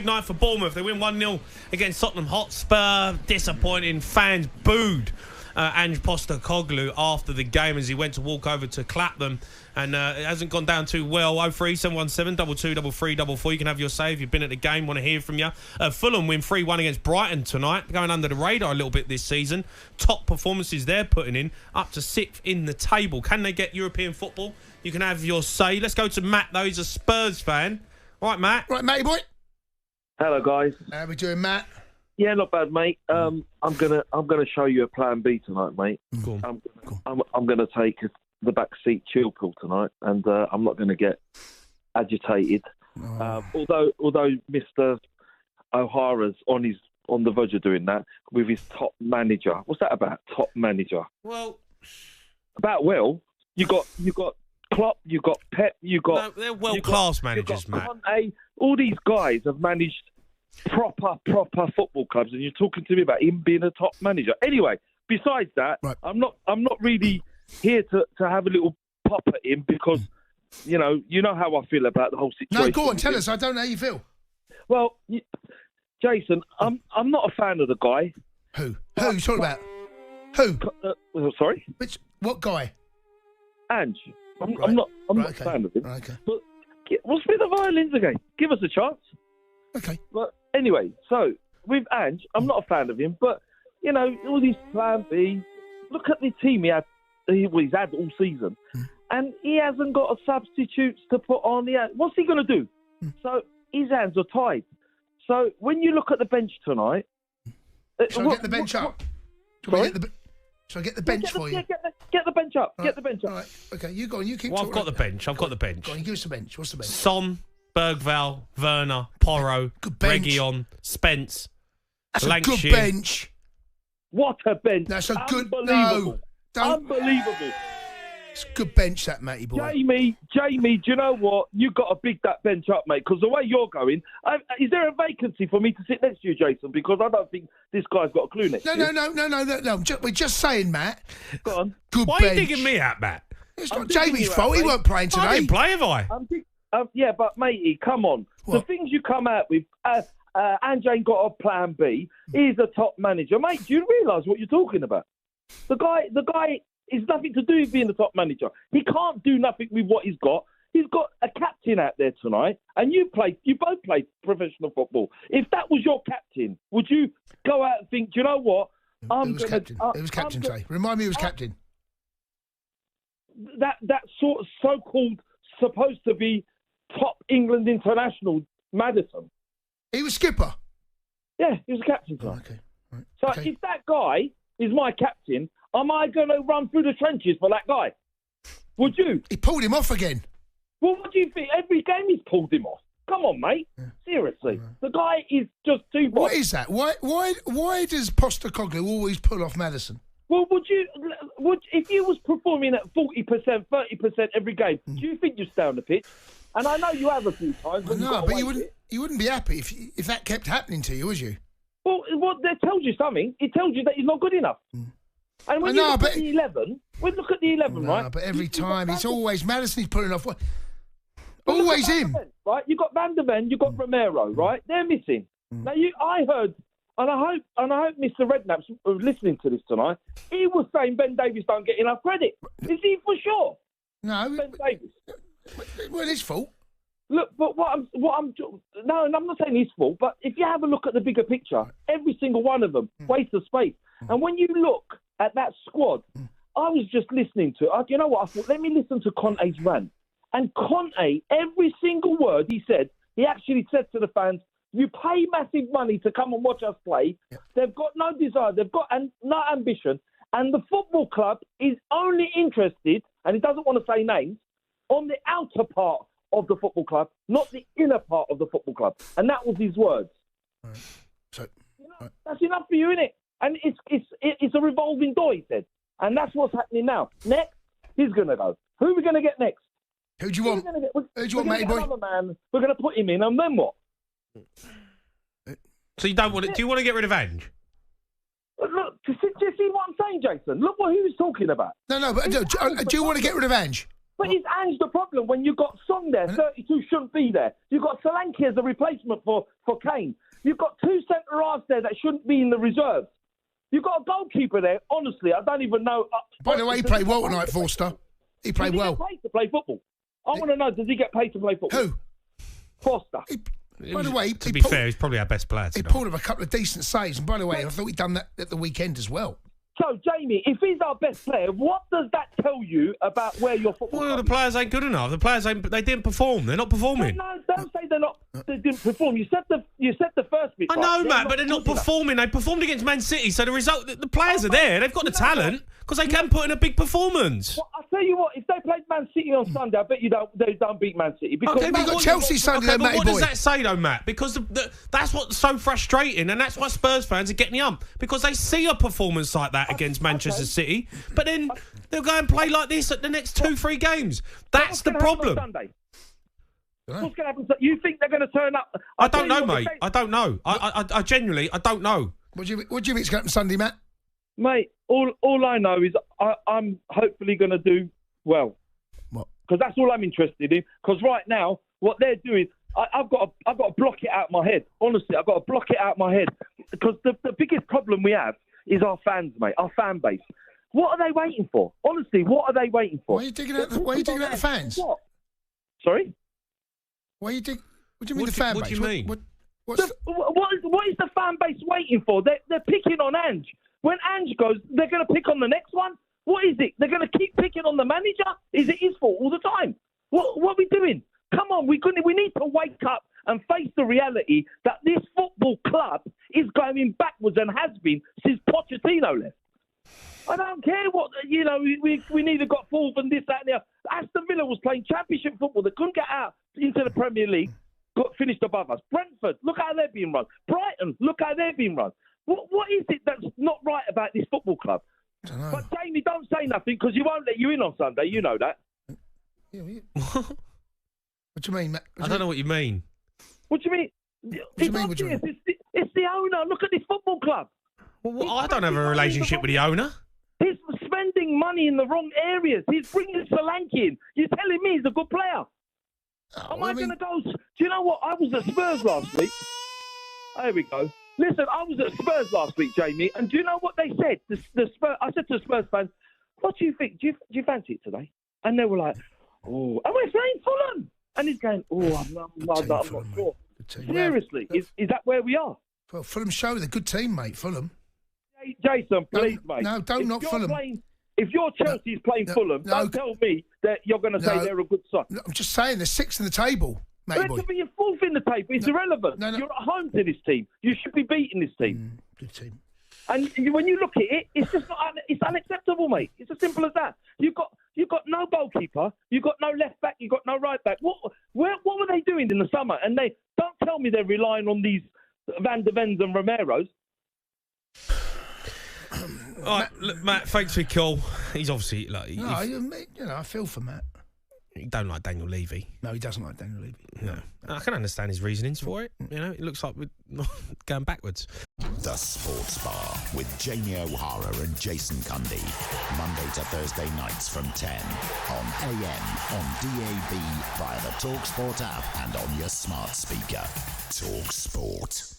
big night for Bournemouth. They win 1-0 against Tottenham Hotspur. Disappointing. Fans booed Ange Postecoglou after the game as he went to walk over to clap them. And it hasn't gone down too well. 03717 223344. You can have your say if you've been at the game, want to hear from you. Fulham win 3-1 against Brighton tonight, going under the radar a little bit this season. Top performances they're putting in, up to 6th in the table. Can they get European football? You can have your say. Let's go to Matt, though. He's a Spurs fan. All right, Matt. Right, Matty boy. Hello, guys. How we doing, Matt? Yeah, not bad, mate. I'm gonna show you a plan B tonight, mate. Go on. I'm gonna take the back seat chill pill tonight, and I'm not gonna get agitated. Although Mr. O'Hara's on the verge of doing that with his top manager. What's that about? Top manager. Well, you got Klopp, you got Pep, you got. No, they're world-class managers, Matt. Conte. All these guys have managed proper football clubs, and you're talking to me about him being a top manager. Anyway, besides that, right. I'm not really here to have a little pop at him because you know how I feel about the whole situation. No, go on, tell us. I don't know how you feel. Well, Jason, I'm not a fan of the guy. Who you talking about? Who? Sorry. What guy? Ange. I'm not a fan of him. Right, okay. But what's with the violins again? Give us a chance. Okay. But anyway, so with Ange, I'm not a fan of him, but all these plan B. Look at the team he's had all season, and he hasn't got a substitutes to put on. What's he going to do? So his hands are tied. So when you look at the bench tonight, shall I get the bench up? Shall I get the bench for you? Get the bench up. Right. Get the bench up. All right. Okay, you go on. You keep. Well, I've got the bench. Go on, give us the bench. What's the bench? Son, Bergvall, Werner, Porro, Reguilon, Spence, That's Lancashire. a good bench. What a bench! That's a good. Unbelievable. No, unbelievable. It's a good bench, that Matty boy. Jamie, do you know what? You got to big that bench up, mate. Because the way you're going, is there a vacancy for me to sit next to you, Jason? Because I don't think this guy's got a clue next to you. No. We're just saying, Matt. Go on. Good Why bench. are you digging me out, Matt? It's not Jamie's fault. He weren't playing today. I didn't play, have I? Yeah, but matey, come on. What? The things you come out with, Ange ain't got a plan B. He's a top manager, mate. Do you realise what you're talking about? The guy is nothing to do with being the top manager. He can't do nothing with what he's got. He's got a captain out there tonight, and you both played professional football. If that was your captain, would you go out and think, do you know what? It was captain today. Remind me, it was captain. That sort of so-called supposed to be top England international, Maddison. He was skipper. Yeah, he was a captain tonight. Okay. Right. So okay. if that guy is my captain, am I going to run through the trenches for that guy? Would you? He pulled him off again. Well, what do you think? Every game he's pulled him off. Come on, mate. Yeah. Seriously. Yeah. The guy is just too bad. What is that? Why does Postecoglou always pull off Maddison? Well, if you was performing at 40%, 30% every game, do you think you'd stay on the pitch? And I know you have a few times. No, but you wouldn't be happy if that kept happening to you, would you? Well, that tells you something. It tells you that he's not good enough. And when you look at the 11, right? But every time, it's always Maddison he's pulling off. Always him. Ven, right? You got Van der Ven, you got Romero, right? They're missing. Now, I heard, and I hope Mr. Redknapp's listening to this tonight. He was saying Ben Davies don't get enough credit. Is he for sure? No, Ben Davies. Well, his fault. Look, but I'm not saying his fault. But if you have a look at the bigger picture, every single one of them waste of space. And when you look at that squad, I was just listening to it. You know what? I thought, let me listen to Conte's rant. And Conte, every single word he said, he actually said to the fans, you pay massive money to come and watch us play. Yep. They've got no desire. They've got no ambition. And the football club is only interested, and he doesn't want to say names, on the outer part of the football club, not the inner part of the football club. And that was his words. Right. So, that's enough for you, innit? And it's a revolving door, he said. And that's what's happening now. Next, he's going to go. Who are we going to get next? Who do you want? Who do you want, matey boy? Another man. We're going to put him in, and then what? So you don't want it? Do you want to get rid of Ange? Look, do you see what I'm saying, Jason? Look what he was talking about. No, but do you want to get rid of Ange? But is Ange the problem when you've got Song there? 32 shouldn't be there. You've got Solanke as a replacement for Kane. You've got 2 centre-halves there that shouldn't be in the reserves. You've got a goalkeeper there. Honestly, I don't even know. By the way, he played well tonight, Forster. He played well. Does he get paid to play football? I want to know, does he get paid to play football? Who? Forster. By the way, to be fair, he's probably our best player. He pulled up a couple of decent saves. And by the way, I thought he'd done that at the weekend as well. So, Jamie, if he's our best player, what does that tell you about where your football? Well, the players ain't good enough. The players they didn't perform. They're not performing. No, don't say they didn't perform. You said the first bit. I know, Matt, but they're not performing. They performed against Man City, so the players are there. They've got the talent because they can put in a big performance. Well, I'll tell you what, if they played Man City on Sunday, I bet they don't beat Man City. Because okay, but got Chelsea Sunday, okay, matey boy. What does that say, though, Matt? Because that's what's so frustrating, and that's why Spurs fans are getting the ump, because they see a performance like that against Manchester City, but then they'll go and play like this at the next 2-3 games. That's the problem. What's going to happen? You think they're going to turn up? I don't know, mate. I don't know. I genuinely, I don't know. What do you think's going to happen Sunday, Matt? Mate, all I know is I'm hopefully going to do well. What? Because that's all I'm interested in. Because right now, what they're doing, I've got to block it out of my head. Honestly, I've got to block it out of my head. Because the biggest problem we have is our fans, mate, our fan base. What are they waiting for? Honestly, what are they waiting for? Why are you digging out the fans? What? Sorry? What do you mean the fan base? What do you mean? What is the fan base waiting for? They're picking on Ange. When Ange goes, they're going to pick on the next one. What is it? They're going to keep picking on the manager? Is it his fault all the time? What are we doing? Come on, we need to wake up and face the reality that this football club is going backwards and has been since Pochettino left. I don't care what, we neither got fourth and this, that, and the other. Aston Villa was playing championship football. They couldn't get out into the Premier League, finished above us. Brentford, look how they're being run. Brighton, look how they're being run. What is it that's not right about this football club? I don't know. But Jamie, don't say nothing because you won't let you in on Sunday. You know that. What do you mean, Matt? I don't know what you mean. What do you mean? It's the owner. Look at this football club. Well, I don't have a relationship with the owner. He's spending money in the wrong areas. He's bringing Solanke in. You're telling me he's a good player. Am I going to go... Do you know what? I was at Spurs last week. There we go. Listen, I was at Spurs last week, Jamie, and do you know what they said? The Spurs, I said to Spurs fans, what do you think? Do you fancy it today? And they were like, oh, and we're playing Fulham. And he's going, oh, I'm not sure. Seriously, is that where we are? Well, Fulham show the good team, mate, Fulham. Jason, please, mate. No, don't knock Fulham. If your Chelsea's playing Fulham, don't tell me that you're going to say they're a good side. No, I'm just saying they're sixth in the table, mate boy. They're being fourth in the table. It's irrelevant. No. You're at home to this team. You should be beating this team. Good team. And when you look at it, it's just not. It's unacceptable, mate. It's as simple as that. You've got no goalkeeper. You've got no left back. You've got no right back. What were they doing in the summer? And they don't tell me they're relying on these Van der Vens and Romeros. All right, look, Matt, thanks for your call. He's obviously I feel for Matt. You don't like Daniel Levy. No, he doesn't like Daniel Levy. No. I can understand his reasonings for it. It looks like we're going backwards. The Sports Bar with Jamie O'Hara and Jason Cundy. Monday to Thursday nights from 10 on AM, on DAB, via the talkSPORT app and on your smart speaker. talkSPORT.